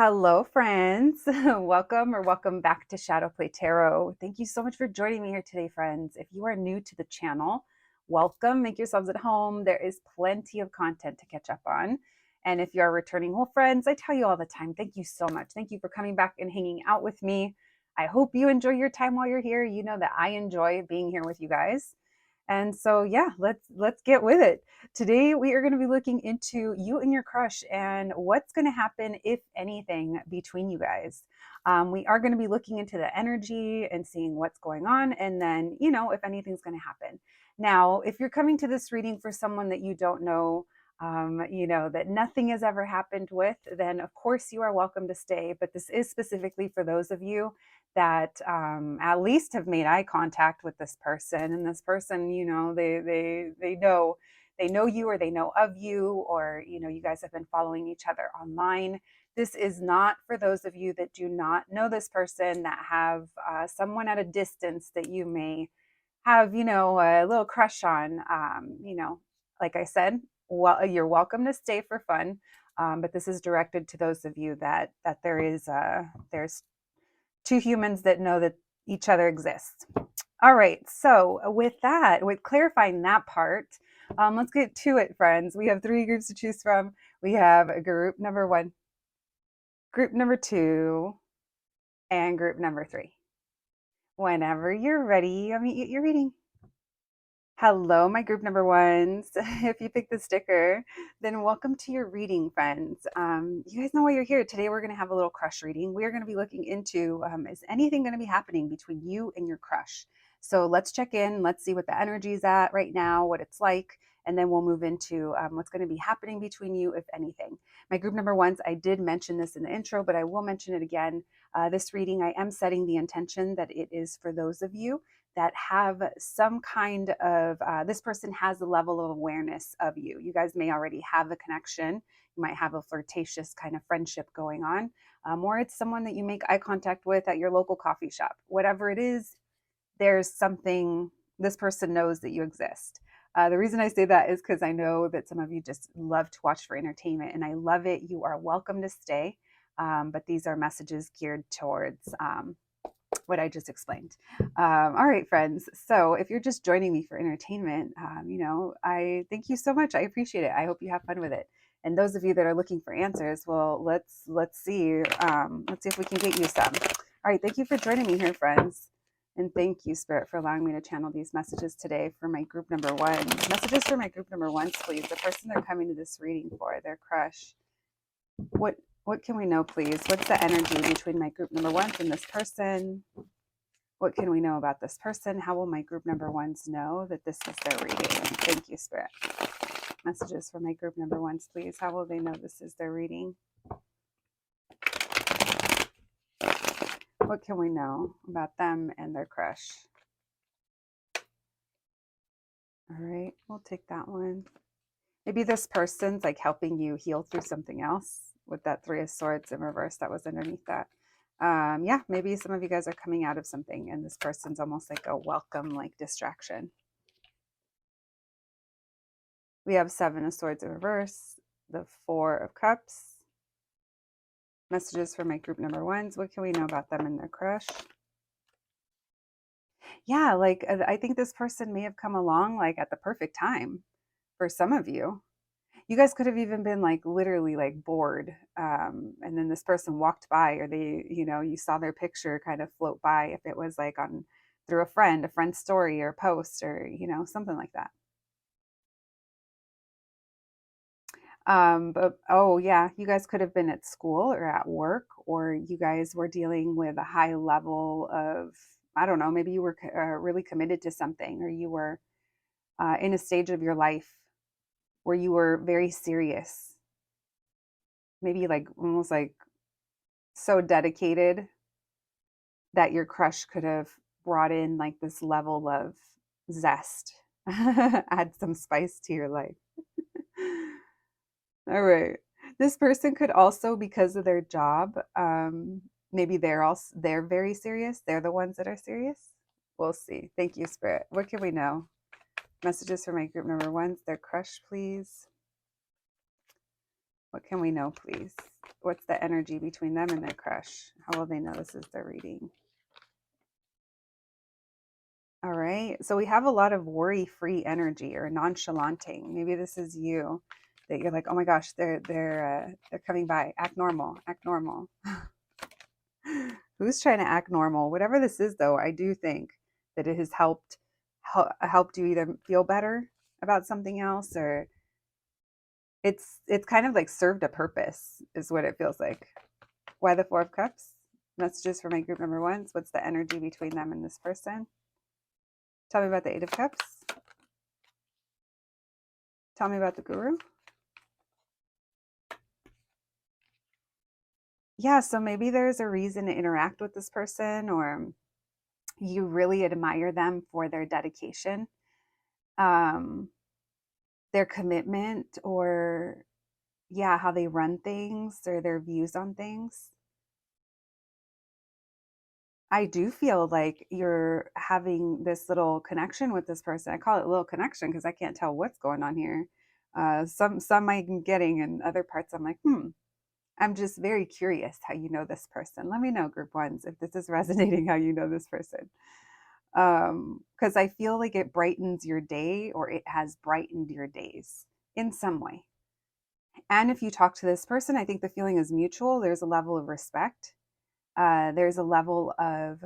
Hello, friends. Welcome back to Shadow Play Tarot. Thank you so much for joining me here today, friends. If you are new to the channel, welcome. Make yourselves at home. There is plenty of content to catch up on. And if you are returning old friends, I tell you all the time, thank you so much. Thank you for coming back and hanging out with me. I hope you enjoy your time while you're here. You know that I enjoy being here with you guys. And so yeah, let's get with it. Today we are going to be looking into you and your crush and what's going to happen, if anything, between you guys. We are going to be looking into the energy and seeing what's going on, and then if anything's going to happen. Now, if you're coming to this reading for someone that you don't know, that nothing has ever happened with, then of course you are welcome to stay. But this is specifically for those of you that at least have made eye contact with this person, and this person, they know you, or they know of you, or you guys have been following each other online. This is not for those of you that do not know this person, that have someone at a distance that you may have a little crush on. Like I said, well, you're welcome to stay for fun, but this is directed to those of you that there's two humans that know that each other exists. All right, so with clarifying that part, let's get to it, friends. We have three groups to choose from. We have group number one, group number two, and group number three. Whenever you're ready, I'll meet you at your reading. Hello, my group number ones. If you picked the sticker, then welcome to your reading, friends. You guys know why you're here. Today we're going to have a little crush reading. We are going to be looking into, is anything going to be happening between you and your crush? So let's check in. Let's see what the energy is at right now, what it's like, and then we'll move into what's going to be happening between you, if anything. My group number ones, I did mention this in the intro, but I will mention it again. This reading, I am setting the intention that it is for those of you that have some kind of, this person has a level of awareness of you. You guys may already have a connection. You might have a flirtatious kind of friendship going on, or it's someone that you make eye contact with at your local coffee shop. Whatever it is, there's something, this person knows that you exist. The reason I say that is because I know that some of you just love to watch for entertainment, and I love it. You are welcome to stay, but these are messages geared towards what I just explained. All right, friends. So if you're just joining me for entertainment, I thank you so much. I appreciate it. I hope you have fun with it. And those of you that are looking for answers, well, let's see. Let's see if we can get you some. All right. Thank you for joining me here, friends. And thank you, Spirit, for allowing me to channel these messages today for my group number one. Messages for my group number ones, please. The person they're coming to this reading for, their crush. What can we know, please? What's the energy between my group number ones and this person? What can we know about this person? How will my group number ones know that this is their reading? Thank you, Spirit. Messages for my group number ones, please. How will they know this is their reading? What can we know about them and their crush? All right, we'll take that one. Maybe this person's like helping you heal through something else with that Three of Swords in reverse that was underneath that. Yeah, maybe some of you guys are coming out of something and this person's almost like a welcome, like distraction. We have Seven of Swords in reverse, the Four of Cups. Messages for my group number ones. What can we know about them and their crush? Yeah, like I think this person may have come along like at the perfect time for some of you. You guys could have even been like literally like bored, and then this person walked by, or they, you saw their picture kind of float by, if it was like on through a friend's story or post, or something like that. But oh yeah, you guys could have been at school or at work, or you guys were dealing with a high level of, I don't know, maybe you were really committed to something, or you were in a stage of your life where you were very serious, maybe like almost like so dedicated that your crush could have brought in like this level of zest, add some spice to your life. All right. This person could also, because of their job, maybe they're very serious. They're the ones that are serious. We'll see. Thank you, Spirit. What can we know? Messages for my group number ones. Their crush, please. What can we know, please? What's the energy between them and their crush? How will they know this is their reading? All right. So we have a lot of worry-free energy or nonchalanting. Maybe this is you, that you're like, oh my gosh, they're coming by. Act normal. Act normal. Who's trying to act normal? Whatever this is, though, I do think that it has helped you either feel better about something else, or it's kind of like served a purpose, is what it feels like. Why the Four of Cups? Messages for my group number ones. What's the energy between them and this person? Tell me about the Eight of Cups. Tell me about the Guru. Yeah, so maybe there's a reason to interact with this person, or you really admire them for their dedication, their commitment, or yeah, how they run things or their views on things. I do feel like you're having this little connection with this person. I call it a little connection because I can't tell what's going on here. Some I'm getting, and other parts I'm like, I'm just very curious how you know this person. Let me know, group ones, if this is resonating, how you know this person. Because I feel like it brightens your day, or it has brightened your days in some way. And if you talk to this person, I think the feeling is mutual. There's a level of respect. There's a level of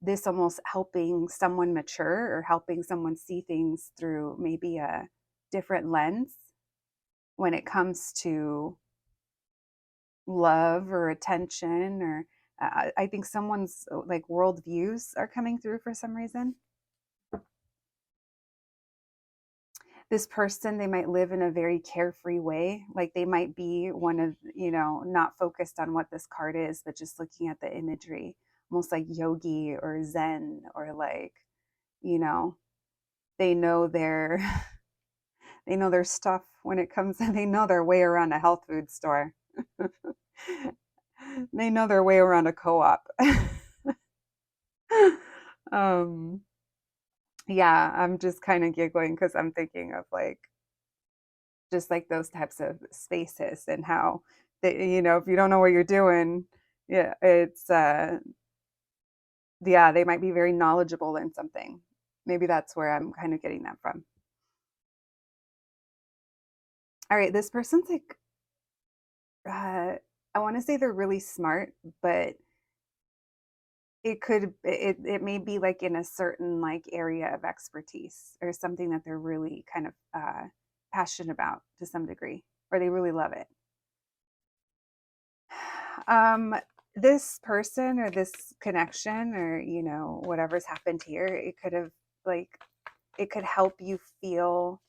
this almost helping someone mature, or helping someone see things through maybe a different lens when it comes to love or attention, or I think someone's like worldviews are coming through for some reason. This person, they might live in a very carefree way. Like they might be one of, not focused on what this card is, but just looking at the imagery, almost like yogi or Zen, or like, you know, they know their they know their stuff when it comes, and they know their way around a health food store. They know their way around a co-op. um yeah, I'm just kind of giggling because I'm thinking of like just like those types of spaces, and how they, if you don't know what you're doing, yeah, it's yeah, they might be very knowledgeable in something. Maybe that's where I'm kind of getting that from. All right, this person's like, I want to say they're really smart, but it may be like in a certain like area of expertise, or something that they're really kind of passionate about to some degree, or they really love it. um this person, or this connection, or whatever's happened here, it could have like, it could help you feel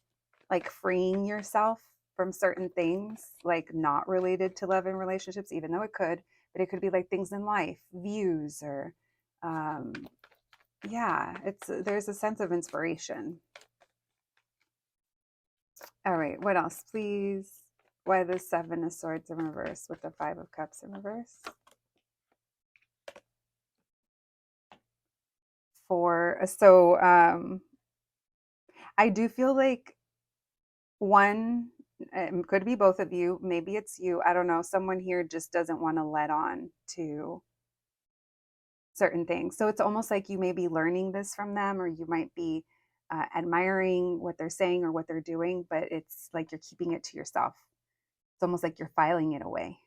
like freeing yourself from certain things, like not related to love and relationships, even though it could, but it could be like things in life, views, or um yeah, there's a sense of inspiration. All right, what else, please? Why the Seven of Swords in reverse with the Five of Cups in reverse? I do feel like one, it could be both of you, maybe it's you, I don't know, someone here just doesn't want to let on to certain things. So it's almost like you may be learning this from them, or you might be admiring what they're saying or what they're doing, but it's like you're keeping it to yourself. It's almost like you're filing it away.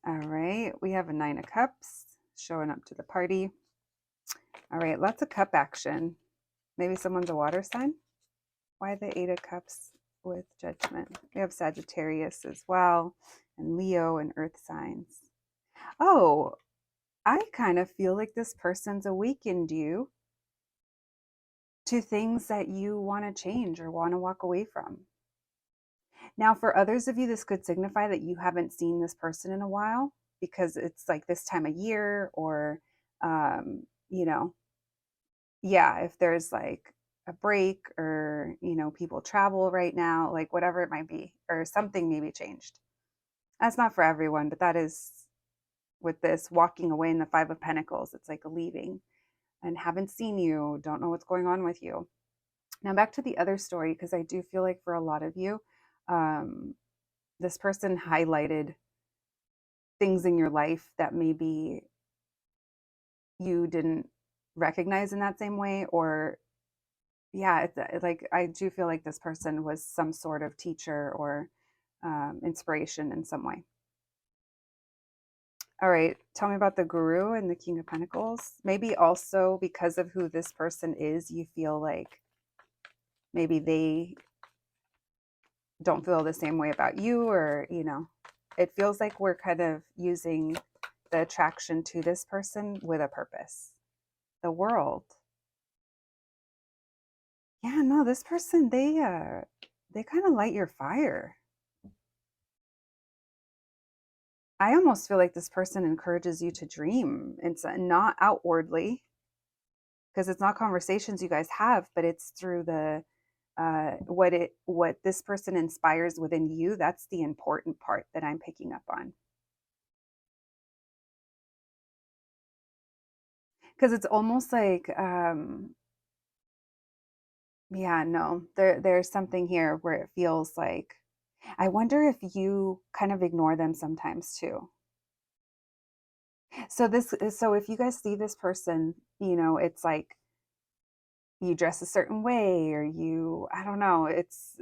All right, we have a Nine of Cups showing up to the party. All right, lots of cup action. Maybe someone's a water sign. Why the Eight of Cups with Judgment? We have Sagittarius as well, and Leo, and Earth signs. Oh, I kind of feel like this person's awakened you to things that you want to change or want to walk away from. Now, for others of you, this could signify that you haven't seen this person in a while, because it's like this time of year, or, you know, yeah, if there's like a break, or, people travel right now, like whatever it might be, or something maybe changed. That's not for everyone, but that is with this walking away in the Five of Pentacles. It's like a leaving, and haven't seen you, don't know what's going on with you. Now back to the other story, because I do feel like for a lot of you, this person highlighted things in your life that maybe you didn't recognize in that same way, or yeah, like I do feel like this person was some sort of teacher or inspiration in some way. All right, tell me about the Guru and the King of Pentacles. Maybe also because of who this person is, you feel like maybe they don't feel the same way about you, or, you know, it feels like we're kind of using the attraction to this person with a purpose. The World. Yeah, no, this person, they kind of light your fire. I almost feel like this person encourages you to dream. It's not outwardly, because it's not conversations you guys have, but it's through the what this person inspires within you. That's the important part that I'm picking up on. Because it's almost like yeah, no, there's something here where it feels like, I wonder if you kind of ignore them sometimes too. So if you guys see this person, you know, it's like you dress a certain way, or you, I don't know, it's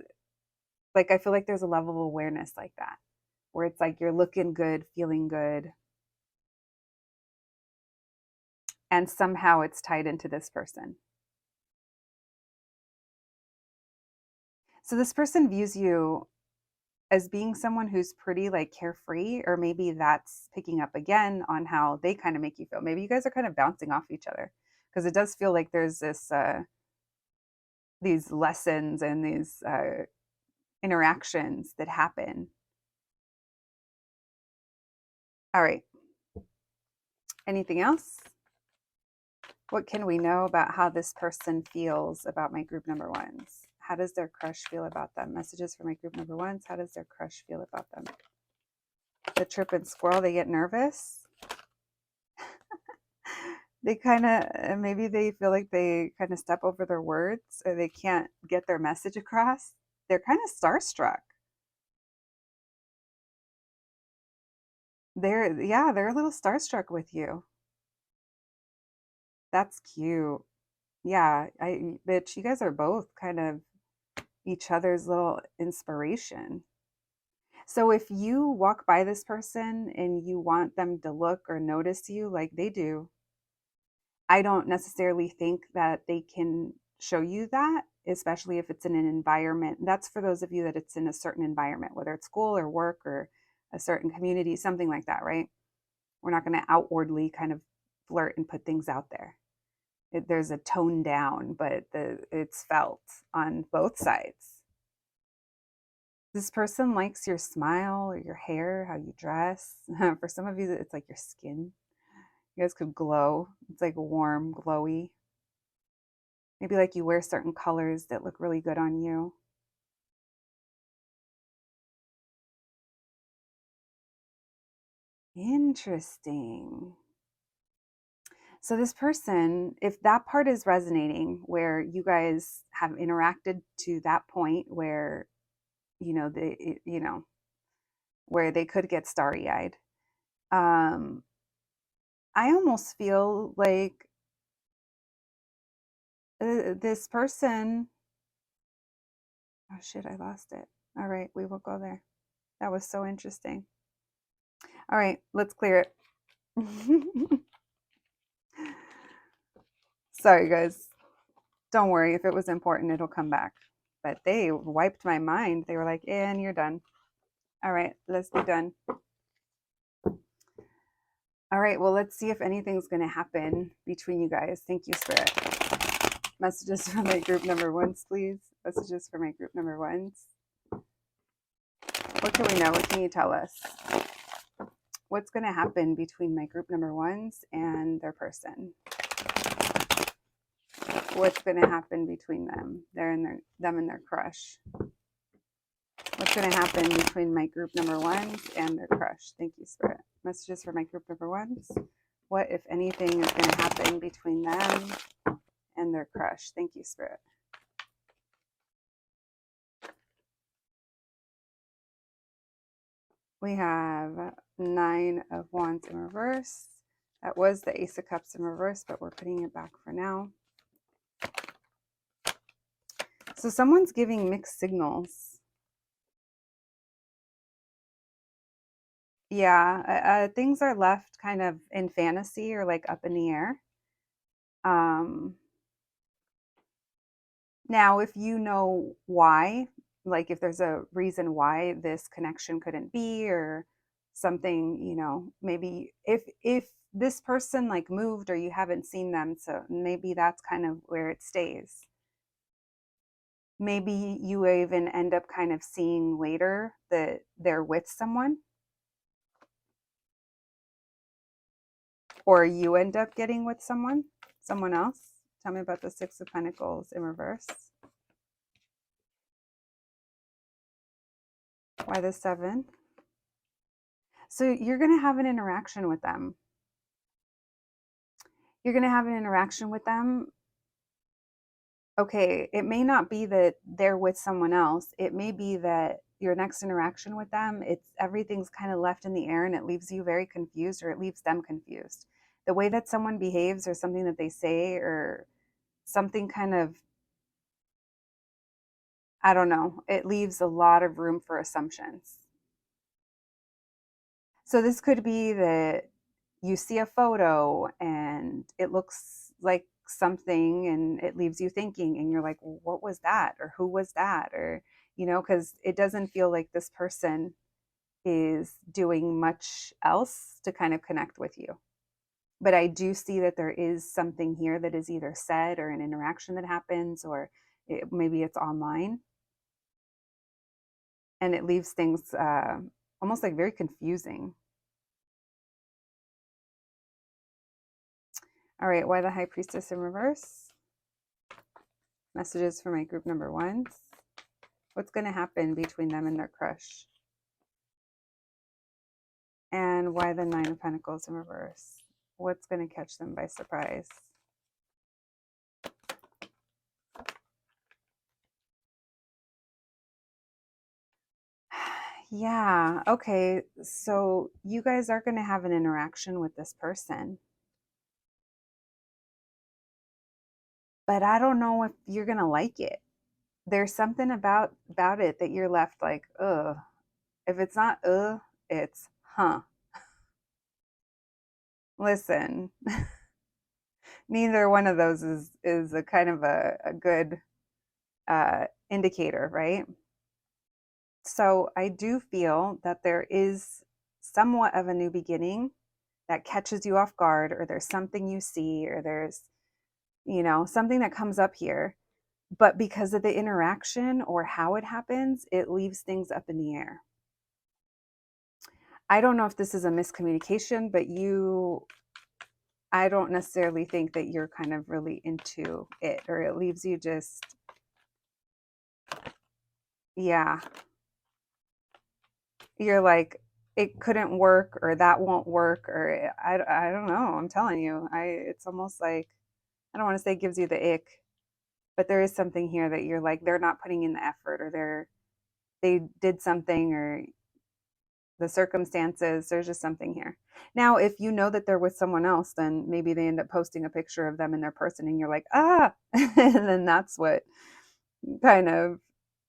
like I feel like there's a level of awareness like that, where it's like you're looking good, feeling good, and somehow it's tied into this person. So this person views you as being someone who's pretty like carefree, or maybe that's picking up again on how they kind of make you feel. Maybe you guys are kind of bouncing off each other, because it does feel like there's this these lessons and these interactions that happen. All right. Anything else? What can we know about how this person feels about my group number ones? How does their crush feel about them? Messages for my group number ones. How does their crush feel about them? The trip and squirrel, they get nervous. They kind of, maybe they feel like they kind of step over their words, or they can't get their message across. They're kind of starstruck. Yeah, they're a little starstruck with you. That's cute. Yeah, bitch, you guys are both kind of each other's little inspiration. So if you walk by this person and you want them to look or notice you like they do, I don't necessarily think that they can show you that, especially if it's in an environment. That's for those of you that it's in a certain environment, whether it's school or work or a certain community, something like that, right? We're not going to outwardly kind of flirt and put things out there. There's a tone down, but it's felt on both sides. This person likes your smile or your hair, how you dress. For some of you, it's like your skin. You guys could glow. It's like warm, glowy. Maybe like you wear certain colors that look really good on you. Interesting. So this person, if that part is resonating, where you guys have interacted to that point where, where they could get starry-eyed. I almost feel like this person, oh shit, I lost it. All right, we will go there. That was so interesting. All right, let's clear it. Sorry, guys. Don't worry. If it was important, it'll come back. But they wiped my mind. They were like, and you're done. All right, let's be done. All right, well, let's see if anything's going to happen between you guys. Thank you, Spirit. Messages for my group number ones, please. Messages for my group number ones. What can we know? What can you tell us? What's going to happen between my group number ones and their person? What's going to happen between them? Them and their crush. What's going to happen between my group number ones and their crush? Thank you, Spirit. Messages for my group number ones. What, if anything, is going to happen between them and their crush? Thank you, Spirit. We have 9 of Wands in reverse. That was the Ace of Cups in reverse, but we're putting it back for now. So someone's giving mixed signals. Yeah, things are left kind of in fantasy or like up in the air. Now, if you know why, like if there's a reason why this connection couldn't be or something, you know, maybe if this person like moved or you haven't seen them, so maybe that's kind of where it stays. Maybe you even end up kind of seeing later that they're with someone, or you end up getting with someone else. Tell me about the Six of Pentacles in reverse. Why the 7? So you're going to have an interaction with them. You're going to have an interaction with them. Okay, it may not be that they're with someone else. It may be that your next interaction with them, it's everything's kind of left in the air and it leaves you very confused, or it leaves them confused. The way that someone behaves or something that they say or something kind of, I don't know, it leaves a lot of room for assumptions. So this could be that you see a photo and it looks like something and it leaves you thinking and you're like, well, what was that? Or who was that? Or, you know, because it doesn't feel like this person is doing much else to kind of connect with you. But I do see that there is something here that is either said or an interaction that happens, or maybe it's online. And it leaves things almost like very confusing. All right, why the High Priestess in reverse? Messages for my group number 1s. What's going to happen between them and their crush? And why the 9 of Pentacles in reverse? What's going to catch them by surprise? Yeah, okay. So you guys are going to have an interaction with this person. But I don't know if you're going to like it. There's something about it that you're left like, ugh. If it's not it's huh. Listen, neither one of those is a kind of a good indicator, right? So I do feel that there is somewhat of a new beginning that catches you off guard, or there's something you see, or there's, you know, something that comes up here. But because of the interaction or how it happens, it leaves things up in the air. I don't know if this is a miscommunication, but I don't necessarily think that you're kind of really into it, or it leaves you just, yeah. You're like, it couldn't work, or that won't work, or I don't know. I'm telling you, it's almost like, I don't want to say it gives you the ick, but there is something here that you're like, they're not putting in the effort, or they did something, or the circumstances, there's just something here. Now, if you know that they're with someone else, then maybe they end up posting a picture of them in their person and you're like, ah, and then that's what kind of,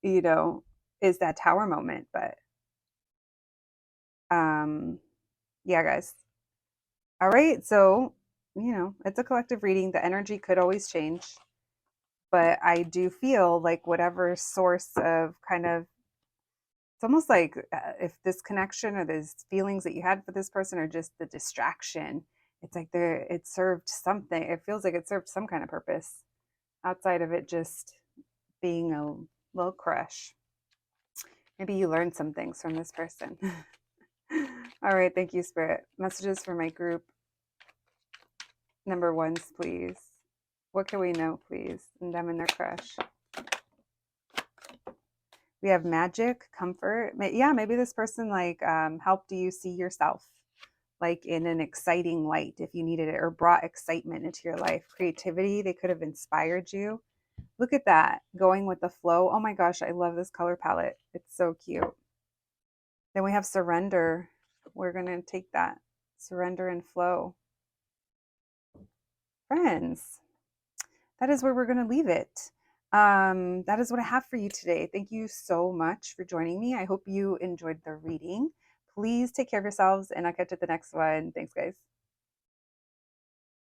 you know, is that tower moment. But yeah, guys. All right. So, you know, it's a collective reading. The energy could always change. But I do feel like whatever source of kind of, it's almost like if this connection or these feelings that you had for this person are just the distraction, it's like it served something. It feels like it served some kind of purpose outside of it just being a little crush. Maybe you learned some things from this person. All right. Thank you, Spirit. Messages for my group number 1s, please. What can we know, please? And them and their crush. We have magic, comfort. Yeah, maybe this person like helped you see yourself like in an exciting light if you needed it, or brought excitement into your life. Creativity, they could have inspired you. Look at that, going with the flow. Oh my gosh, I love this color palette. It's so cute. Then we have surrender. We're going to take that. Surrender and flow. Friends, that is where we're going to leave it. That is what I have for you today. Thank you so much for joining me. I hope you enjoyed the reading. Please take care of yourselves, and I'll catch you at the next one. Thanks, guys.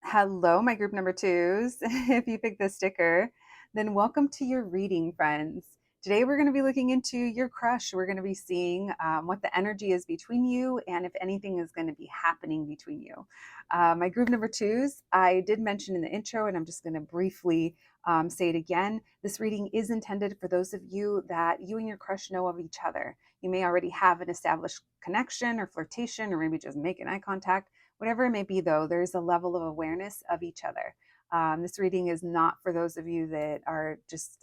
Hello, my group number twos. If you picked this sticker, then welcome to your reading, friends. Today, we're going to be looking into your crush. We're going to be seeing what the energy is between you and if anything is going to be happening between you. My group number twos, I did mention in the intro, and I'm just going to briefly say it again. This reading is intended for those of you that you and your crush know of each other. You may already have an established connection or flirtation, or maybe just making eye contact. Whatever it may be, though, there's a level of awareness of each other. This reading is not for those of you that are just,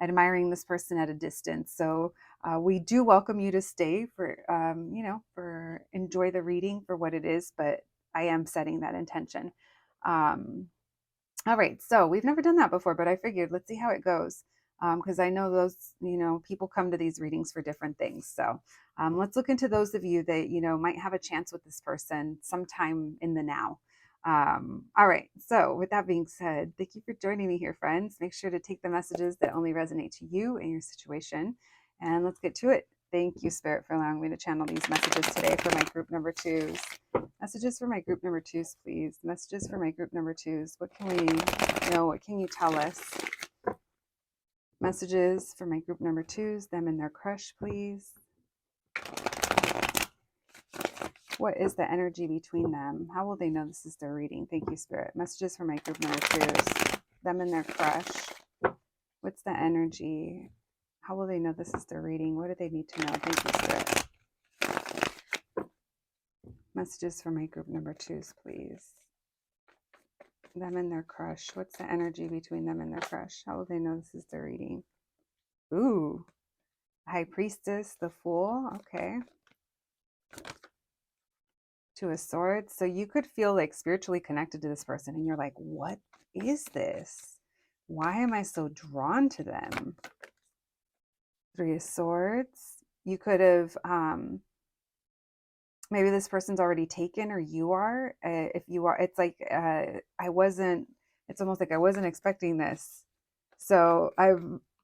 admiring this person at a distance. So we do welcome you to stay for, for enjoy the reading for what it is, but I am setting that intention. All right, so we've never done that before, but I figured let's see how it goes. Because I know those, people come to these readings for different things. So let's look into those of you that, might have a chance with this person sometime in the now. All right, so with that being said, thank you for joining me here, friends. Make sure to take the messages that only resonate to you and your situation, and let's get to it. Thank you, Spirit, for allowing me to channel these messages today for my group number twos. Messages for my group number twos, please. Messages for my group number twos. What can we know? What can you tell us? Messages for my group number twos, them and their crush, please. What is the energy between them? How will they know this is their reading? Thank you, Spirit. Messages for my group number twos, them and their crush. What's the energy? How will they know this is their reading? What do they need to know? Thank you, Spirit. Messages for my group number twos, please. Them and their crush. What's the energy between them and their crush? How will they know this is their reading? Ooh. High Priestess, the Fool. Okay. Two of Swords. So you could feel like spiritually connected to this person, and you're like, what is this? Why am I so drawn to them? Three of Swords. You could have, maybe this person's already taken, or you are. If you are, it's like, it's almost like I wasn't expecting this. So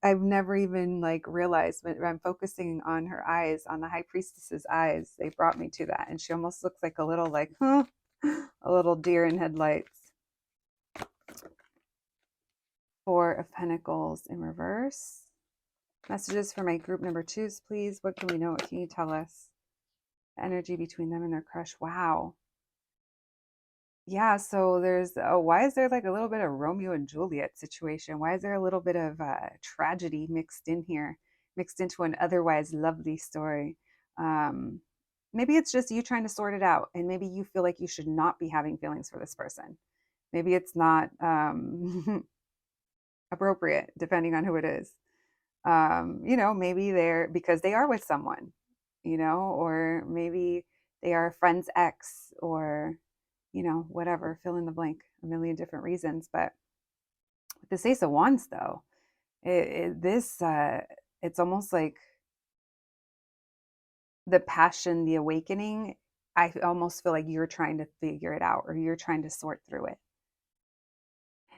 I've never even like realized, but I'm focusing on her eyes, on the High Priestess's eyes. They brought me to that. And she almost looks like a little like, a little deer in headlights. Four of Pentacles in reverse. Messages for my group number twos, please. What can we know? What can you tell us? Energy between them and their crush. Wow. Yeah, so there's, why is there like a little bit of Romeo and Juliet situation? Why is there a little bit of tragedy mixed in here, mixed into an otherwise lovely story? Maybe it's just you trying to sort it out, and maybe you feel like you should not be having feelings for this person. Maybe it's not appropriate, depending on who it is. Maybe they're, because they are with someone, or maybe they are a friend's ex, or whatever, fill in the blank, a million different reasons. But with this Ace of Wands, though, it's almost like the passion, the awakening. I almost feel like you're trying to figure it out, or you're trying to sort through it.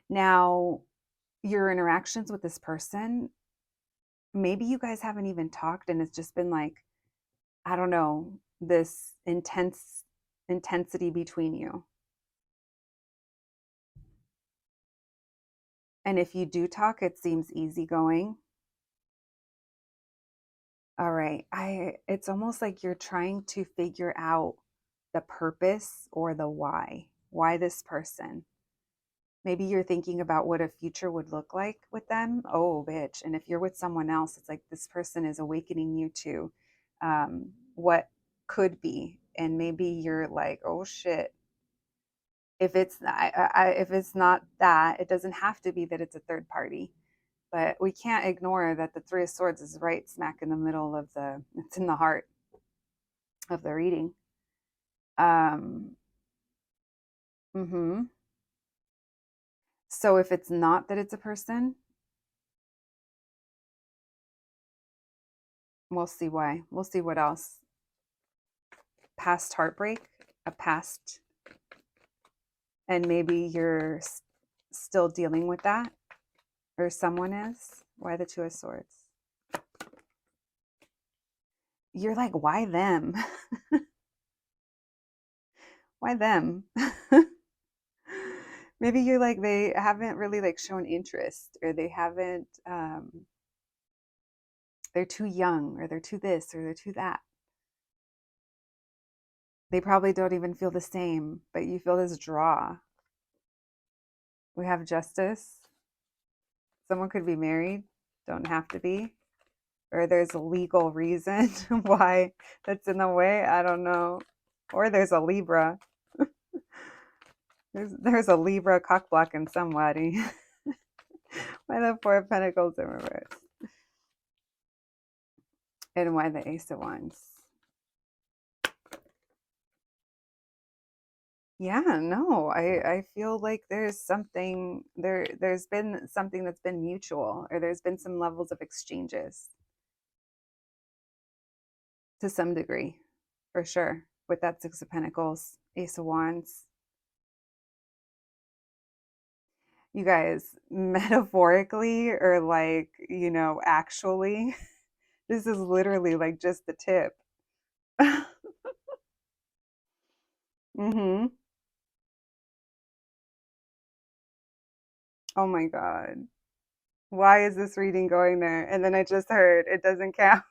Now, your interactions with this person, maybe you guys haven't even talked, and it's just been like, I don't know, this intensity between you. And if you do talk, it seems easygoing. All right. It's almost like you're trying to figure out the purpose or the why. Why this person? Maybe you're thinking about what a future would look like with them. Oh, bitch. And if you're with someone else, it's like this person is awakening you to what could be. And maybe you're like, oh shit. If it's if it's not that, it doesn't have to be that it's a third party. But we can't ignore that the Three of Swords is right smack in the middle of it's in the heart of the reading. So if it's not that it's a person, We'll see why. We'll see what else. Past heartbreak, a past, and maybe you're still dealing with that, or someone is. Why the Two of Swords? You're like, why them? Why them? Maybe you're like, they haven't really like shown interest, or they haven't, they're too young, or they're too this, or they're too that. They probably don't even feel the same, but you feel this draw. We have Justice. Someone could be married, don't have to be. Or there's a legal reason why that's in the way. I don't know. Or there's a Libra. There's a Libra cock blocking somebody. Why the Four of Pentacles in reverse? And why the Ace of Wands? Yeah, no, I feel like there's something there's been something that's been mutual, or there's been some levels of exchanges to some degree, for sure. With that Six of Pentacles, Ace of Wands. You guys, metaphorically, or like, actually, this is literally like just the tip. Mm-hmm. Oh my God. Why is this reading going there? And then I just heard it doesn't count.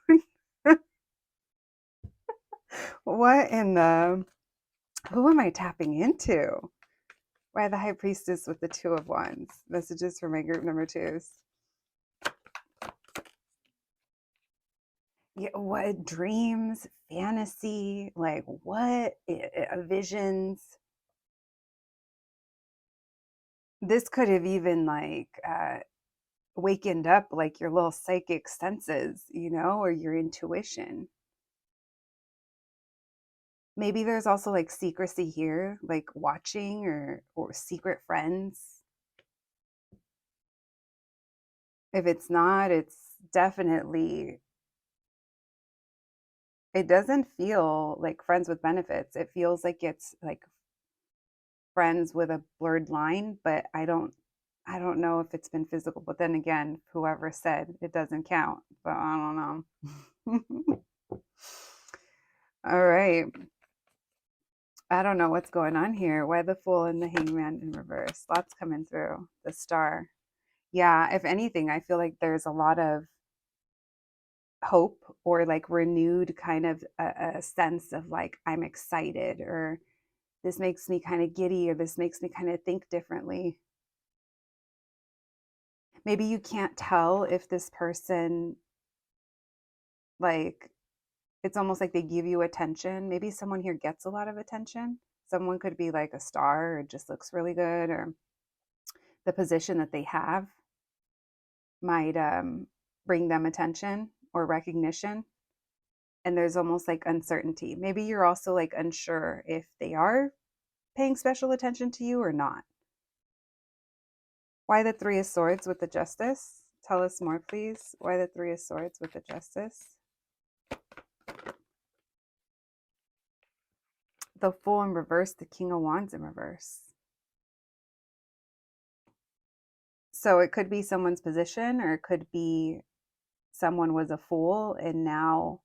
What in the, who am I tapping into? Why the High Priestess with the Two of Wands? Messages for my group number twos. Yeah, what dreams, fantasy, like what visions? This could have even like wakened up like your little psychic senses, or your intuition. Maybe there's also like secrecy here, like watching or secret friends. If it's not, it's definitely, it doesn't feel like friends with benefits. It feels like it's like friends with a blurred line, but I don't know if it's been physical. But then again, whoever said it doesn't count, but I don't know. All right. I don't know what's going on here. Why the Fool and the Hangman in reverse? Lots coming through. The Star. Yeah, if anything, I feel like there's a lot of hope, or like renewed kind of a sense of like, I'm excited, or this makes me kind of giddy, or this makes me kind of think differently. Maybe you can't tell if this person, like, it's almost like they give you attention. Maybe someone here gets a lot of attention. Someone could be like a star, or just looks really good, or the position that they have might bring them attention or recognition. And there's almost like uncertainty. Maybe you're also like unsure if they are paying special attention to you or not. Why the Three of Swords with the Justice? Tell us more, please. Why the Three of Swords with the Justice? The Fool in reverse, the King of Wands in reverse. So it could be someone's position, or it could be someone was a fool and now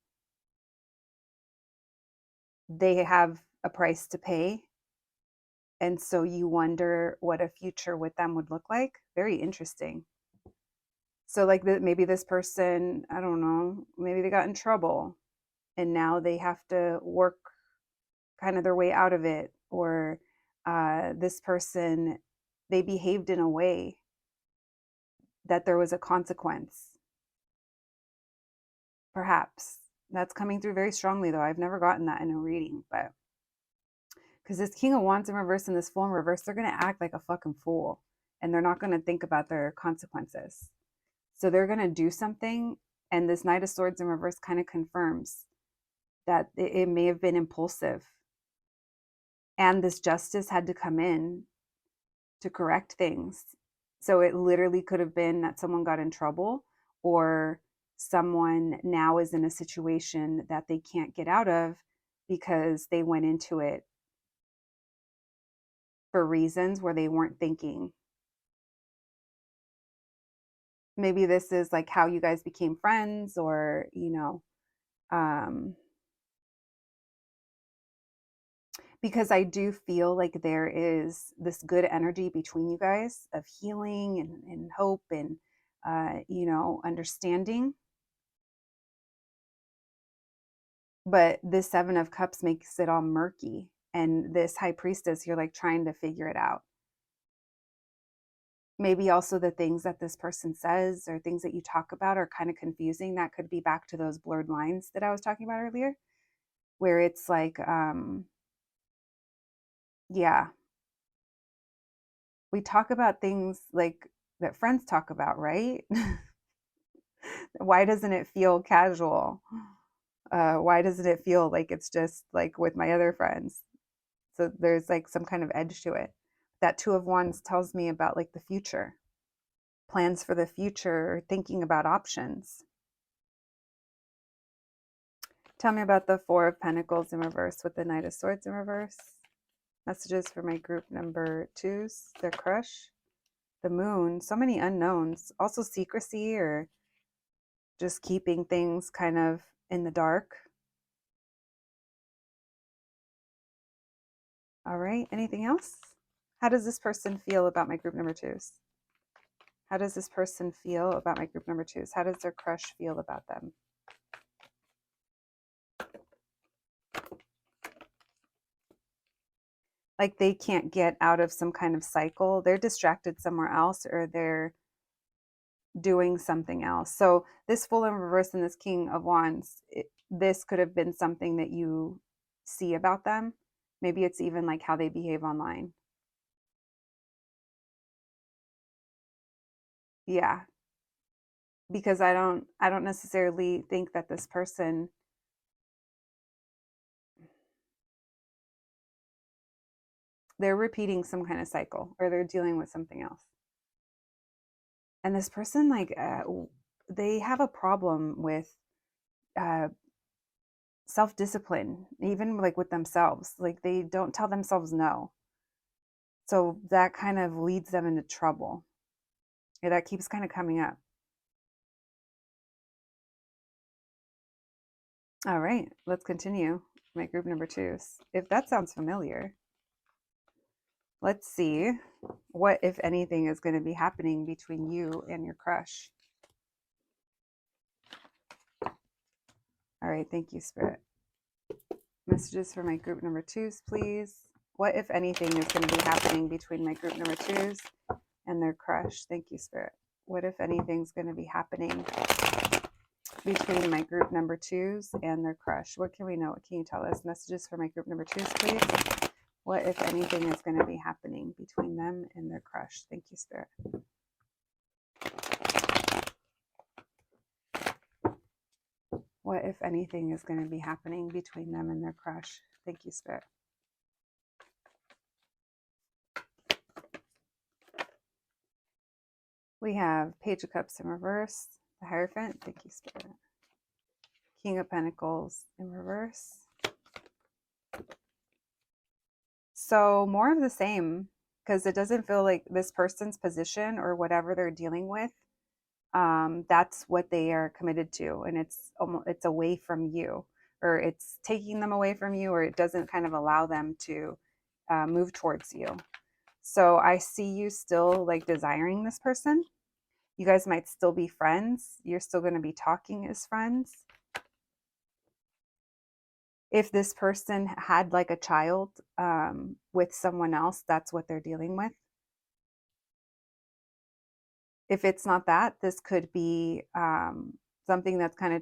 they have a price to pay. And so you wonder what a future with them would look like. Very interesting. So like maybe this person, I don't know, maybe they got in trouble and now they have to work kind of their way out of it. Or this person, they behaved in a way that there was a consequence. Perhaps. That's coming through very strongly, though. I've never gotten that in a reading, but because this King of Wands in reverse and this Fool in reverse, they're going to act like a fucking fool, and they're not going to think about their consequences. So they're going to do something, and this Knight of Swords in reverse kind of confirms that it may have been impulsive. And this Justice had to come in to correct things. So it literally could have been that someone got in trouble, or someone now is in a situation that they can't get out of because they went into it for reasons where they weren't thinking. Maybe this is like how you guys became friends, or, because I do feel like there is this good energy between you guys of healing and hope and, understanding. But this Seven of Cups makes it all murky. And this High Priestess, you're like trying to figure it out. Maybe also the things that this person says or things that you talk about are kind of confusing. That could be back to those blurred lines that I was talking about earlier, where it's like, yeah, we talk about things like that friends talk about, right? Why doesn't it feel casual? Why doesn't it feel like it's just like with my other friends? So there's like some kind of edge to it. That Two of Wands tells me about like the future, plans for the future, thinking about options. Tell me about the Four of Pentacles in reverse with the Knight of Swords in reverse. Messages for my group number 2s, their crush. The Moon, so many unknowns. Also secrecy, or just keeping things kind of in the dark. All right, anything else? How does this person feel about my group number 2s? How does this person feel about my group number 2s? How does their crush feel about them? Like they can't get out of some kind of cycle. They're distracted somewhere else, or they're doing something else. So this Fool in reverse and this King of Wands, this could have been something that you see about them. Maybe it's even like how they behave online. Yeah. Because I don't necessarily think that this person, they're repeating some kind of cycle, or they're dealing with something else. And this person, like, they have a problem with uh, self-discipline, even like with themselves. Like they don't tell themselves no. So that kind of leads them into trouble. Yeah, that keeps kind of coming up. All right, let's continue. My group number 2s. If that sounds familiar, let's see what, if anything, is going to be happening between you and your crush. All right, thank you, Spirit. Messages for my group number 2s, please. What, if anything, is going to be happening between my group number 2s and their crush? Thank you, Spirit. What, if anything, is going to be happening between my group number 2s and their crush? What can we know? What can you tell us? Messages for my group number 2s, please. What, if anything, is going to be happening between them and their crush? Thank you, Spirit. What, if anything, is going to be happening between them and their crush? Thank you, Spirit. We have Page of Cups in reverse, the Hierophant. Thank you, Spirit. King of Pentacles in reverse. So more of the same, because it doesn't feel like this person's position or whatever they're dealing with, that's what they are committed to, and it's away from you, or it's taking them away from you, or it doesn't kind of allow them to move towards you. So I see you still like desiring this person. You guys might still be friends. You're still going to be talking as friends. If this person had like a child with someone else, that's what they're dealing with. If it's not that, this could be something that's kind of,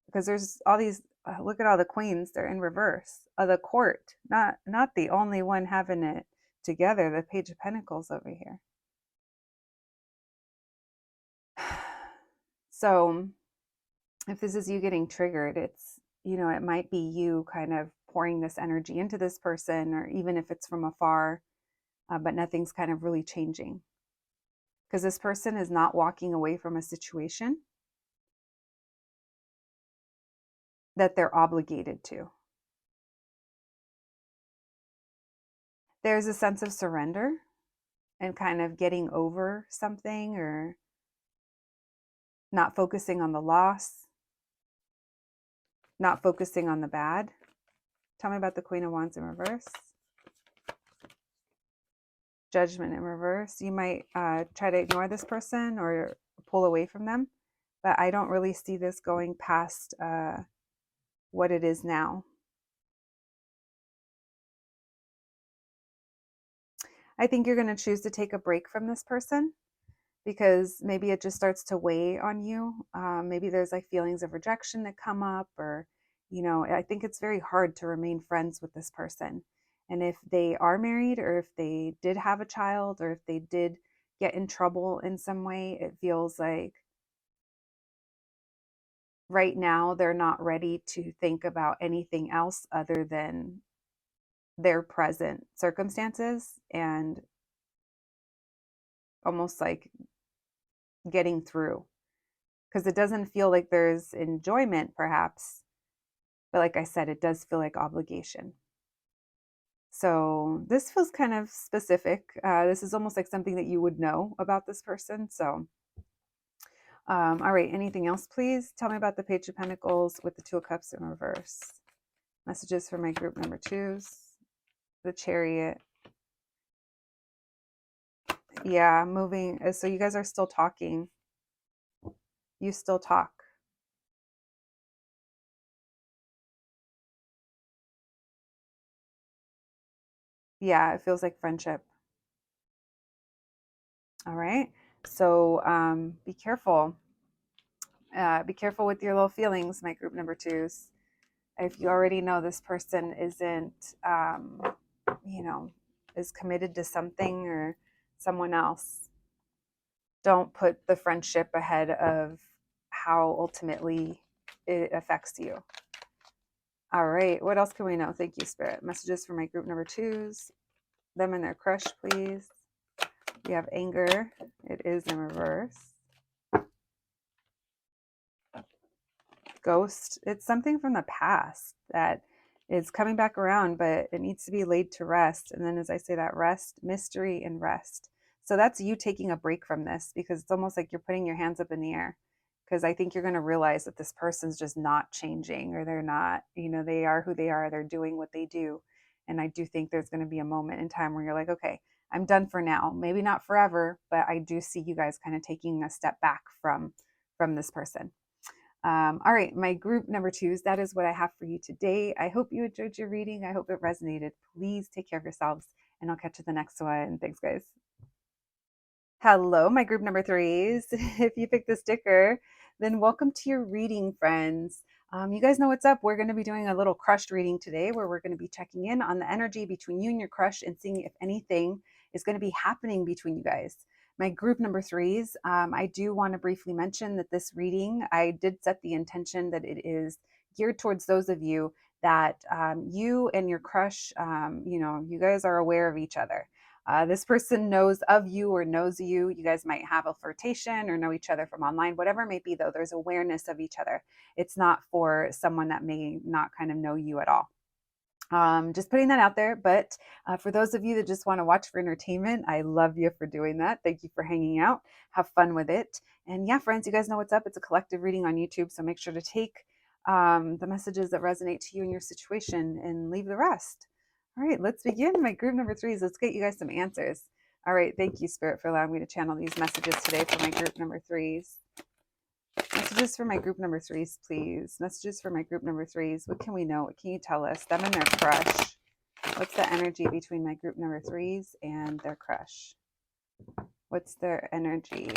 because there's all these, look at all the queens, they're in reverse. The Court, not the only one having it together, the Page of Pentacles over here. So if this is you getting triggered, it's, it might be you kind of pouring this energy into this person, or even if it's from afar, but nothing's kind of really changing. Because this person is not walking away from a situation. that they're obligated to. There's a sense of surrender and kind of getting over something, or not focusing on the loss, not focusing on the bad. Tell me about the Queen of Wands in reverse. Judgment in reverse. You might try to ignore this person or pull away from them, but I don't really see this going past what it is now. I think you're going to choose to take a break from this person because maybe it just starts to weigh on you. Maybe there's like feelings of rejection that come up, or, you know, I think it's very hard to remain friends with this person. And if they are married, or if they did have a child, or if they did get in trouble in some way, it feels like right now they're not ready to think about anything else other than their present circumstances, and almost like getting through, because it doesn't feel like there's enjoyment perhaps, but like I said, it does feel like obligation. So this feels kind of specific. This is almost like something that you would know about this person. So all right, anything else, please? Tell me about the Page of Pentacles with the Two of Cups in reverse. Messages for my group number 2s. The Chariot. Yeah, moving. So you guys are still talking. You still talk. Yeah, it feels like friendship. All right. So be careful. Be careful with your little feelings, my group number 2s. If you already know this person isn't, you know, is committed to something or someone else, don't put the friendship ahead of how ultimately it affects you. All right. What else can we know? Thank you, Spirit. Messages for my group number 2s. Them and their crush, please. We have anger. It is in reverse. Ghost. It's something from the past that is coming back around, but it needs to be laid to rest. And then as I say that, rest, mystery, and rest. So that's you taking a break from this, because it's almost like you're putting your hands up in the air, because I think you're going to realize that this person's just not changing, or they're not, you know, they are who they are. They're doing what they do. And I do think there's going to be a moment in time where you're like, okay, I'm done for now. Maybe not forever, but I do see you guys kind of taking a step back from this person. All right, my group number 2s, that is what I have for you today. I hope you enjoyed your reading. I hope it resonated. Please take care of yourselves, and I'll catch you the next one. Thanks, guys. Hello, my group number 3s. If you picked the sticker, then welcome to your reading, friends. You guys know what's up. We're going to be doing a little crush reading today, where we're going to be checking in on the energy between you and your crush and seeing if anything is going to be happening between you guys. My group number 3s, I do want to briefly mention that this reading, I did set the intention that it is geared towards those of you that you and your crush, you know, you guys are aware of each other. This person knows of you or knows you. You guys might have a flirtation or know each other from online, whatever it may be, though, there's awareness of each other. It's not for someone that may not kind of know you at all. Just putting that out there. But for those of you that just want to watch for entertainment, I love you for doing that. Thank you for hanging out. Have fun with it. And yeah, friends, you guys know what's up. It's a collective reading on YouTube. So make sure to take the messages that resonate to you and your situation and leave the rest. All right, let's begin. My group number 3s. Let's get you guys some answers. All right, thank you, Spirit, for allowing me to channel these messages today for my group number 3s. Messages for my group number 3s, please. Messages for my group number 3s. What can we know? What can you tell us? Them and their crush. What's the energy between my group number 3s and their crush? What's their energy?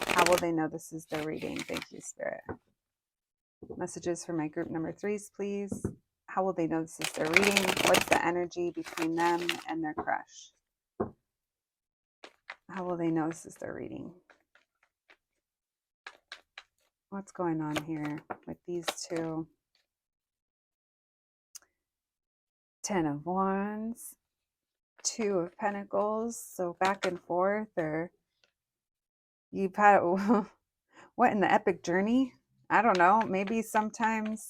How will they know this is their reading? Thank you, Spirit. Messages for my group number 3s, please. How will they know this is their reading? What's the energy between them and their crush? How will they know this is their reading? What's going on here with these two? 10 of Wands, 2 of Pentacles. So back and forth, or you've had, what in the epic journey? I don't know. Maybe sometimes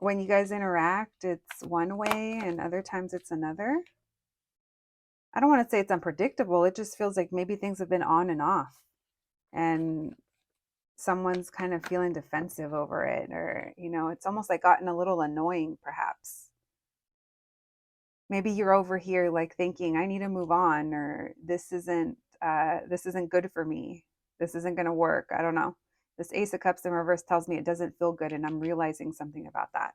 when you guys interact, it's one way and other times it's another. I don't want to say it's unpredictable. It just feels like maybe things have been on and off and someone's kind of feeling defensive over it, or, it's almost like gotten a little annoying perhaps. Maybe you're over here like thinking, I need to move on, or this isn't good for me. This isn't going to work. I don't know. This Ace of Cups in reverse tells me it doesn't feel good, and I'm realizing something about that.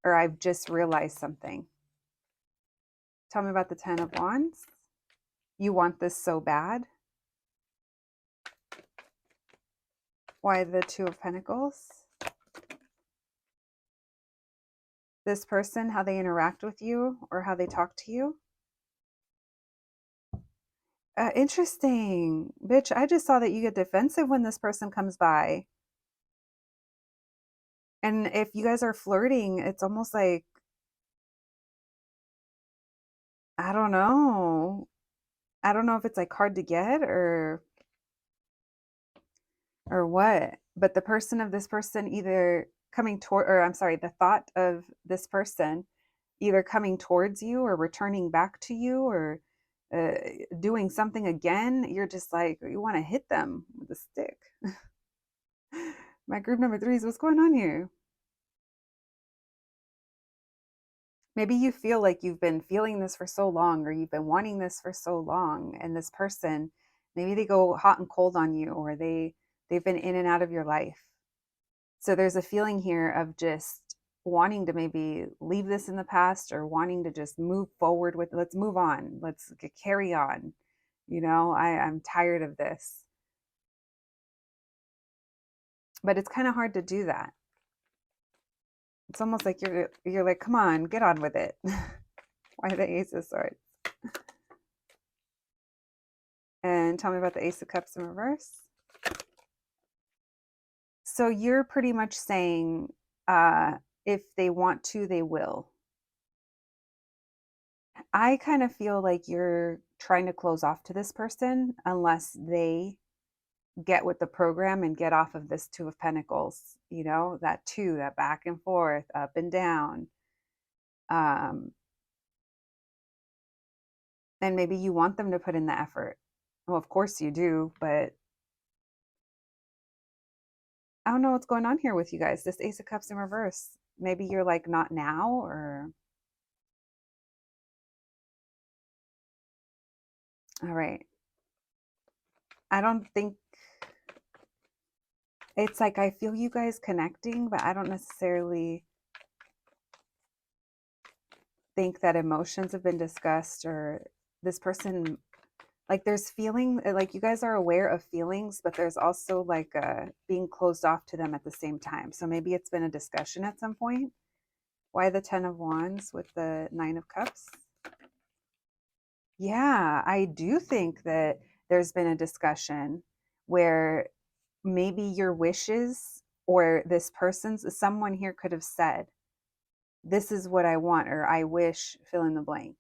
Or I've just realized something. Tell me about the Ten of Wands. You want this so bad. Why the Two of Pentacles? This person, how they interact with you or how they talk to you. Interesting. Bitch, I just saw that you get defensive when this person comes by. And if you guys are flirting, it's almost like, I don't know. I don't know if it's like hard to get or what. But the person of this person either coming toward, or I'm sorry, the thought of this person either coming towards you or returning back to you or doing something again, you're just like, you want to hit them with a stick. My group number 3s, what's going on here? Maybe you feel like you've been feeling this for so long, or you've been wanting this for so long, and this person, maybe they go hot and cold on you, or they've been in and out of your life. So there's a feeling here of just wanting to maybe leave this in the past, or wanting to just move forward with, let's move on, let's carry on. I'm tired of this. But it's kind of hard to do that. It's almost like you're like, come on, get on with it. Why the Ace of Swords? And tell me about the Ace of Cups in reverse. So you're pretty much saying, if they want to, they will. I kind of feel like you're trying to close off to this person unless they get with the program and get off of this Two of Pentacles, that two, that back and forth, up and down. And maybe you want them to put in the effort. Well, of course you do, but I don't know what's going on here with you guys. This Ace of Cups in reverse. Maybe you're like, not now, or... All right. I don't think... It's like I feel you guys connecting, but I don't necessarily think that emotions have been discussed, or this person, like there's feeling, like you guys are aware of feelings, but there's also like being closed off to them at the same time. So maybe it's been a discussion at some point. Why the Ten of Wands with the Nine of Cups? Yeah, I do think that there's been a discussion where maybe your wishes or this person's, someone here could have said, this is what I want, or I wish, fill in the blank.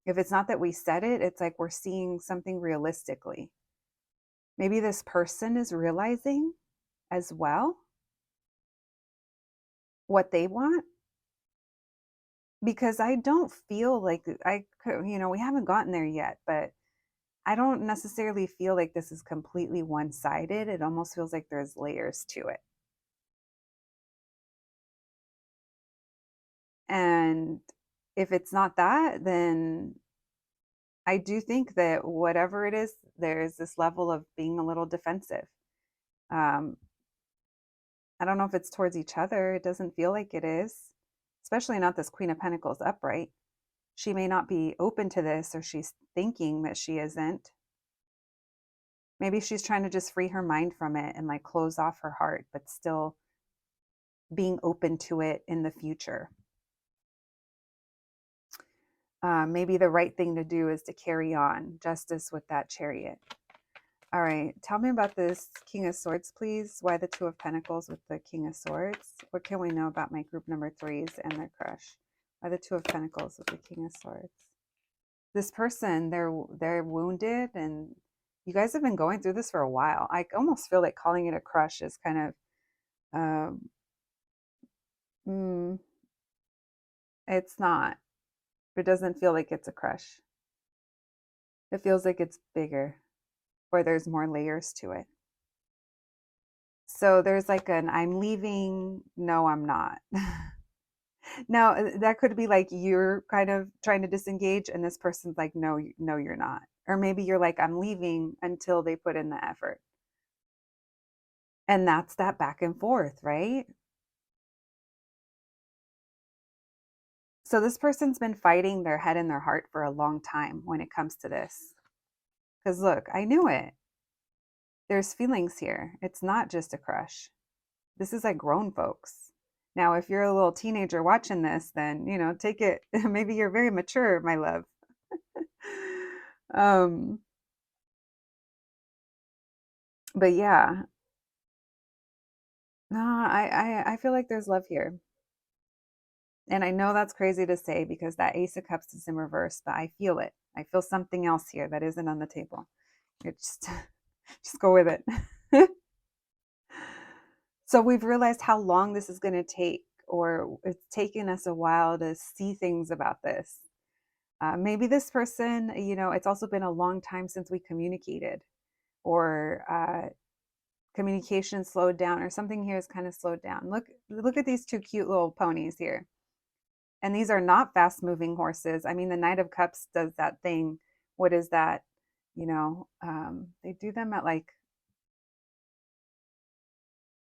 If it's not that we said it, it's like we're seeing something realistically. Maybe this person is realizing as well what they want. Because I don't feel like we haven't gotten there yet, but I don't necessarily feel like this is completely one-sided. It almost feels like there's layers to it. And if it's not that, then I do think that whatever it is, there's this level of being a little defensive. I don't know if it's towards each other. It doesn't feel like it is, especially not this Queen of Pentacles upright. She may not be open to this, or she's thinking that she isn't. Maybe she's trying to just free her mind from it and like close off her heart, but still being open to it in the future. Maybe the right thing to do is to carry on. Justice with that Chariot. All right, tell me about this King of Swords, please. Why the Two of Pentacles with the King of Swords? What can we know about my group number 3s and their crush? Why the Two of Pentacles with the King of Swords? This person, they're wounded, and you guys have been going through this for a while. I almost feel like calling it a crush is kind of Mm, it's not. It doesn't feel like it's a crush. It feels like it's bigger or there's more layers to it. So there's like an I'm leaving, no, I'm not. Now, that could be like you're kind of trying to disengage, and this person's like, no, no, you're not. Or maybe you're like, I'm leaving until they put in the effort. And that's that back and forth, right? So this person's been fighting their head and their heart for a long time when it comes to this. Because look, I knew it. There's feelings here. It's not just a crush. This is like grown folks. Now, if you're a little teenager watching this, then, take it. Maybe you're very mature, my love. um, but yeah, no, I feel like there's love here. And I know that's crazy to say because that Ace of Cups is in reverse, but I feel it. I feel something else here that isn't on the table. It's just go with it. So we've realized how long this is going to take, or it's taken us a while to see things about this. Maybe this person, it's also been a long time since we communicated, or communication slowed down, or something here is kind of slowed down. Look at these two cute little ponies here. And these are not fast moving horses. I mean, the Knight of Cups does that thing. What is that? They do them at like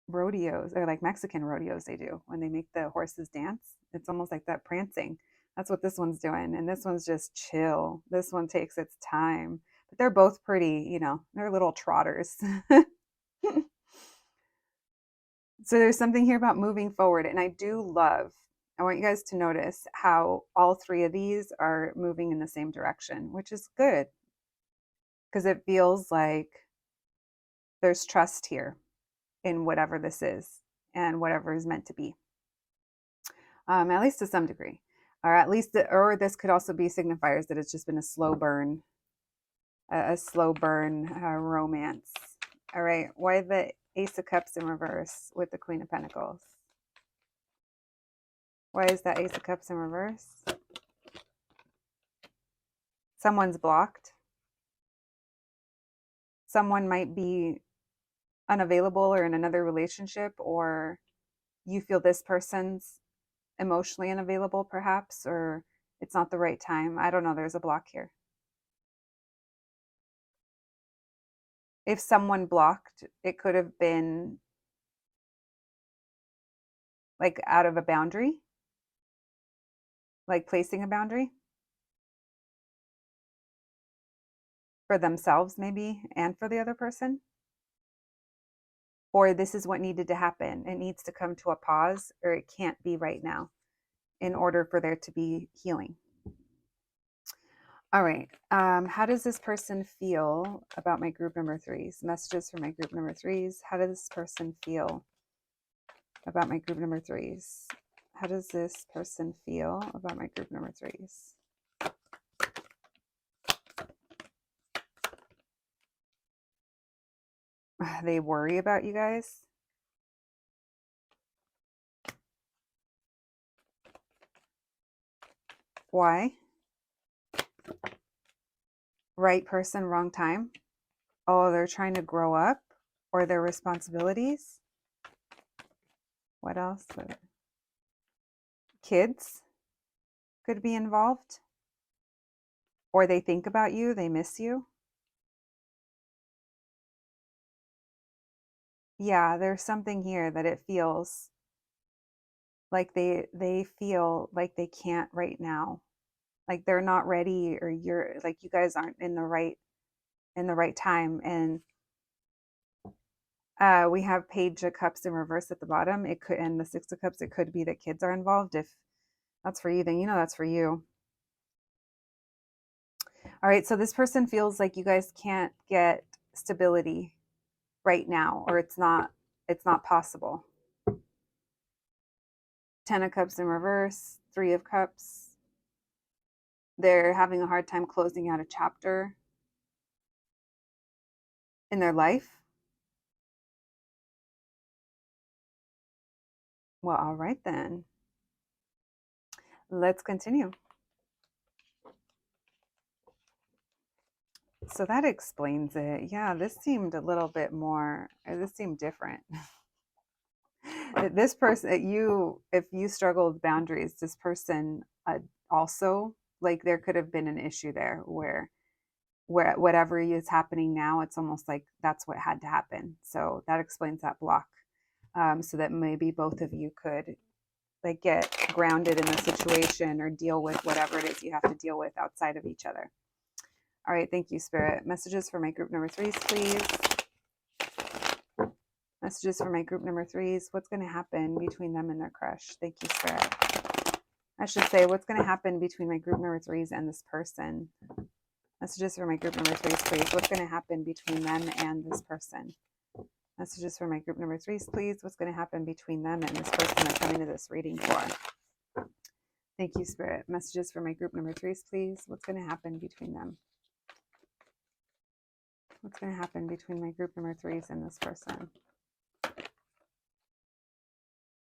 rodeos, or like Mexican rodeos they do when they make the horses dance. It's almost like that prancing. That's what this one's doing. And this one's just chill. This one takes its time. But they're both pretty, they're little trotters. So there's something here about moving forward. And I want you guys to notice how all three of these are moving in the same direction, which is good because it feels like there's trust here in whatever this is and whatever is meant to be, at least to some degree. Or at least, or this could also be signifiers that it's just been a slow burn, romance. All right, why the Ace of Cups in reverse with the Queen of Pentacles? Why is that Ace of Cups in reverse? Someone's blocked. Someone might be unavailable or in another relationship, or you feel this person's emotionally unavailable, perhaps, or it's not the right time. I don't know. There's a block here. If someone blocked, it could have been like out of a boundary, like placing a boundary for themselves, maybe, and for the other person. Or this is what needed to happen. It needs to come to a pause, or it can't be right now in order for there to be healing. All right. How does this person feel about my group number threes? Messages for my group number threes. How does this person feel about my group number threes? How does this person feel about my group number threes? They worry about you guys. Why? Right person, wrong time. Oh, they're trying to grow up, or their responsibilities. What else? Kids could be involved, or they think about you, they miss you. Yeah, there's something here that it feels like they feel like they can't right now, like they're not ready, or you're like, you guys aren't in the right time. And we have Page of Cups in reverse at the bottom. It could, and the Six of Cups, it could be that kids are involved. If that's for you, then that's for you. All right, so this person feels like you guys can't get stability right now, or it's not possible. Ten of Cups in reverse, Three of Cups. They're having a hard time closing out a chapter in their life. Well, all right then. Let's continue. So that explains it. Yeah, this seemed a little bit more, this seemed different. This person, if you struggle with boundaries, this person also, like there could have been an issue there where whatever is happening now, it's almost like that's what had to happen. So that explains that block. So that maybe both of you could like get grounded in the situation or deal with whatever it is you have to deal with outside of each other. All right, thank you, Spirit. Messages for my group number 3s, please. Messages for my group number 3s. What's going to happen between them and their crush? Thank you, Spirit. I should say, what's going to happen between my group number 3s and this person? Messages for my group number 3s, please. What's going to happen between them and this person? Messages for my group number 3s, please. What's going to happen between them and this person they're coming to this reading for? Thank you, Spirit. Messages for my group number 3s, please. What's going to happen between them? What's going to happen between my group number 3s and this person?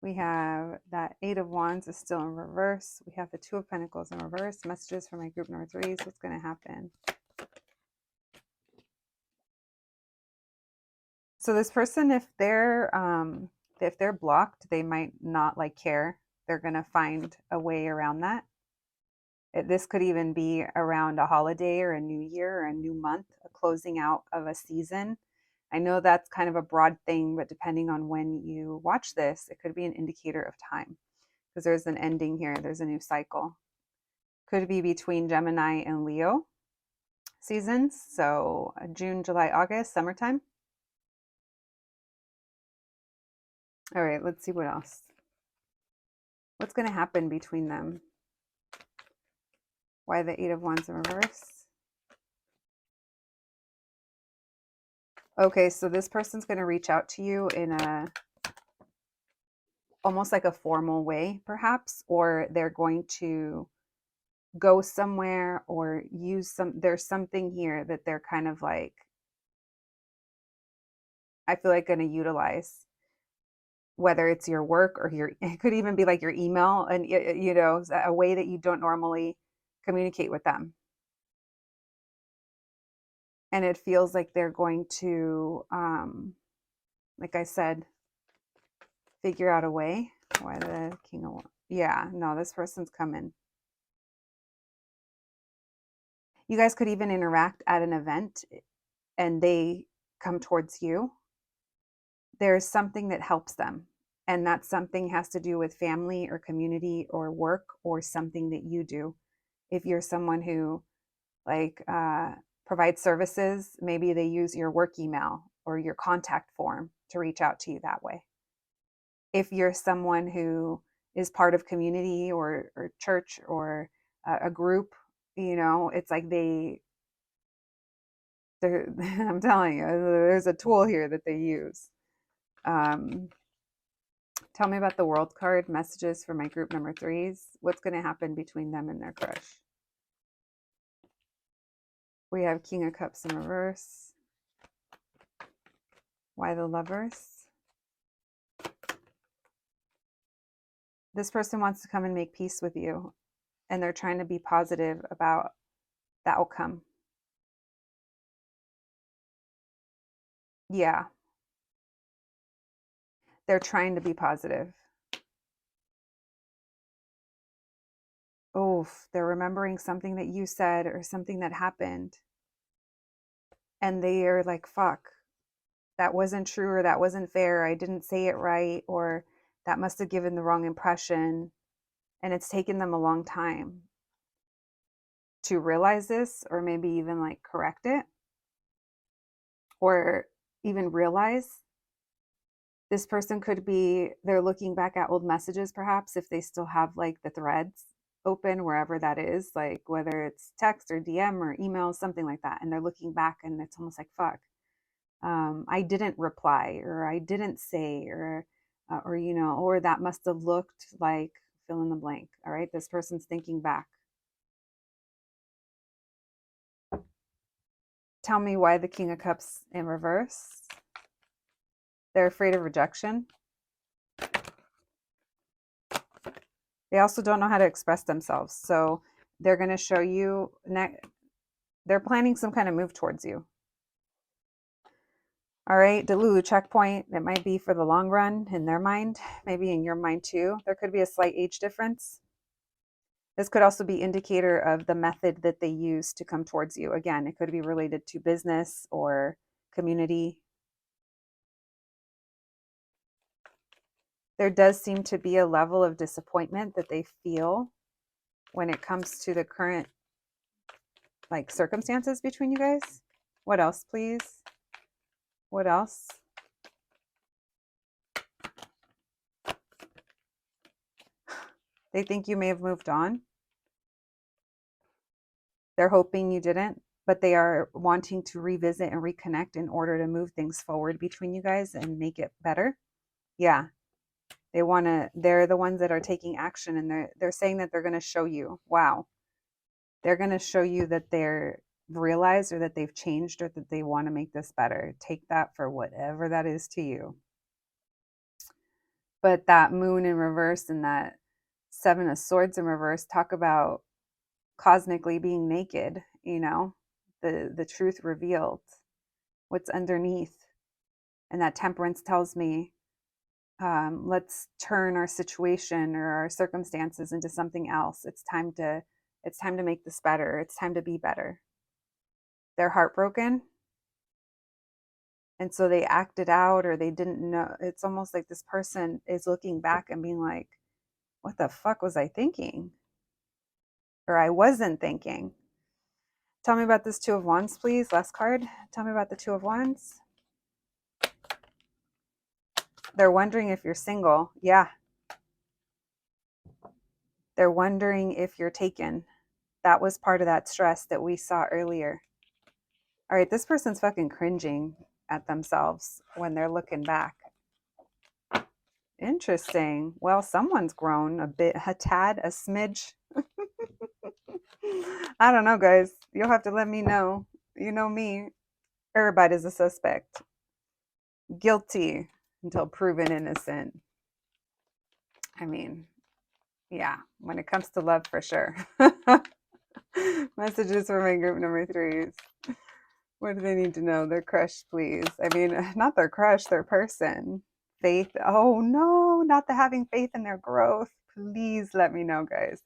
We have that 8 of Wands is still in reverse. We have the 2 of Pentacles in reverse. Messages for my group number 3s. What's going to happen? So this person, if they're blocked, they might not like care. They're going to find a way around that. This could even be around a holiday or a new year or a new month, a closing out of a season. I know that's kind of a broad thing, but depending on when you watch this, it could be an indicator of time because there's an ending here. There's a new cycle. Could be between Gemini and Leo seasons. So June, July, August, summertime. All right, let's see what else. What's going to happen between them? Why the 8 of Wands in reverse? Okay, so this person's going to reach out to you in a almost like a formal way, perhaps, or they're going to go somewhere or use there's something here that they're kind of like, I feel like going to utilize, whether it's your work or it could even be like your email and, you know, a way that you don't normally communicate with them. And it feels like they're going to, like I said, figure out a way. Why the King of Wands? Yeah, no, this person's coming. You guys could even interact at an event and they come towards you. There's something that helps them. And that something has to do with family or community or work or something that you do. If you're someone who like provides services, maybe they use your work email or your contact form to reach out to you that way. If you're someone who is part of community or church or a group, you know, it's like I'm telling you, there's a tool here that they use. Tell me about the World card. Messages for my group number 3s. What's going to happen between them and their crush? We have King of Cups in reverse. Why the Lovers? This person wants to come and make peace with you, and they're trying to be positive about the outcome. Yeah. They're trying to be positive. Oh, they're remembering something that you said or something that happened. And they are like, fuck, that wasn't true or that wasn't fair. I didn't say it right, or that must have given the wrong impression. And it's taken them a long time to realize this, or maybe even like correct it, or even realize. This person could be, they're looking back at old messages, perhaps, if they still have like the threads open, wherever that is, like whether it's text or DM or email, something like that. And they're looking back and it's almost like, fuck, I didn't reply, or I didn't say, or, you know, or that must have looked like fill in the blank. All right. This person's thinking back. Tell me why the King of Cups in reverse. They're afraid of rejection. They also don't know how to express themselves. So they're going to show you, they're planning some kind of move towards you. All right, Delulu checkpoint. It might be for the long run in their mind, maybe in your mind too. There could be a slight age difference. This could also be indicator of the method that they use to come towards you. Again, it could be related to business or community. There does seem to be a level of disappointment that they feel when it comes to the current like circumstances between you guys. What else, please? What else? They think you may have moved on. They're hoping you didn't, but they are wanting to revisit and reconnect in order to move things forward between you guys and make it better. Yeah. They're the ones that are taking action, and they're saying that they're going to show you. Wow. They're going to show you that they're realized or that they've changed or that they want to make this better. Take that for whatever that is to you. But that moon in reverse and that seven of swords in reverse talk about cosmically being naked, the truth revealed, what's underneath. And that temperance tells me, let's turn our situation or our circumstances into something else. It's time to make this better. It's time to be better. They're heartbroken. And so they acted out, or they didn't know. It's almost like this person is looking back and being like, what the fuck was I thinking? Or I wasn't thinking. Tell me about this Two of Wands, please. Last card. Tell me about the Two of Wands. They're wondering if you're single. Yeah. They're wondering if you're taken. That was part of that stress that we saw earlier. All right, this person's fucking cringing at themselves when they're looking back. Interesting. Well, someone's grown a bit, a tad, a smidge. I don't know, guys. You'll have to let me know. You know me. Everybody's a suspect. Guilty until proven innocent. I mean, yeah, when it comes to love, for sure. Messages for my group number 3s. What do they need to know? Their crush, please. I mean, not their crush, their person. Faith. Oh, no, not the having faith in their growth. Please let me know, guys.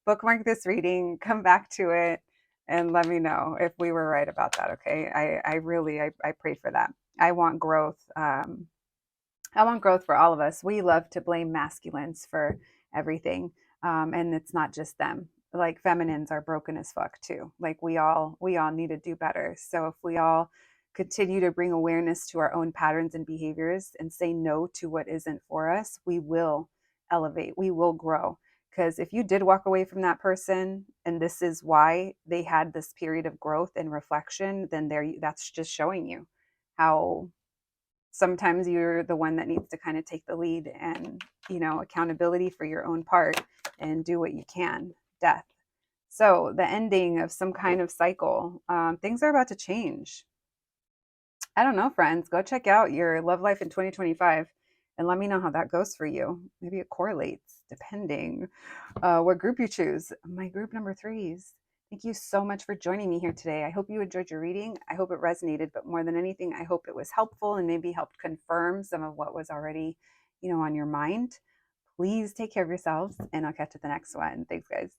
Bookmark this reading, come back to it, and let me know if we were right about that, okay? I pray for that. I want growth. I want growth for all of us. We love to blame masculines for everything. And it's not just them. Like feminines are broken as fuck too. Like we all need to do better. So if we all continue to bring awareness to our own patterns and behaviors and say no to what isn't for us, we will elevate. We will grow. Because if you did walk away from that person and this is why they had this period of growth and reflection, then that's just showing you how sometimes you're the one that needs to kind of take the lead and, accountability for your own part and do what you can. Death. So the ending of some kind of cycle, things are about to change. I don't know, friends. Go check out your love life in 2025 and let me know how that goes for you. Maybe it correlates depending what group you choose. My group number 3s. Thank you so much for joining me here today. I hope you enjoyed your reading. I hope it resonated, but more than anything, I hope it was helpful and maybe helped confirm some of what was already, on your mind. Please take care of yourselves, and I'll catch you at the next one. Thanks, guys.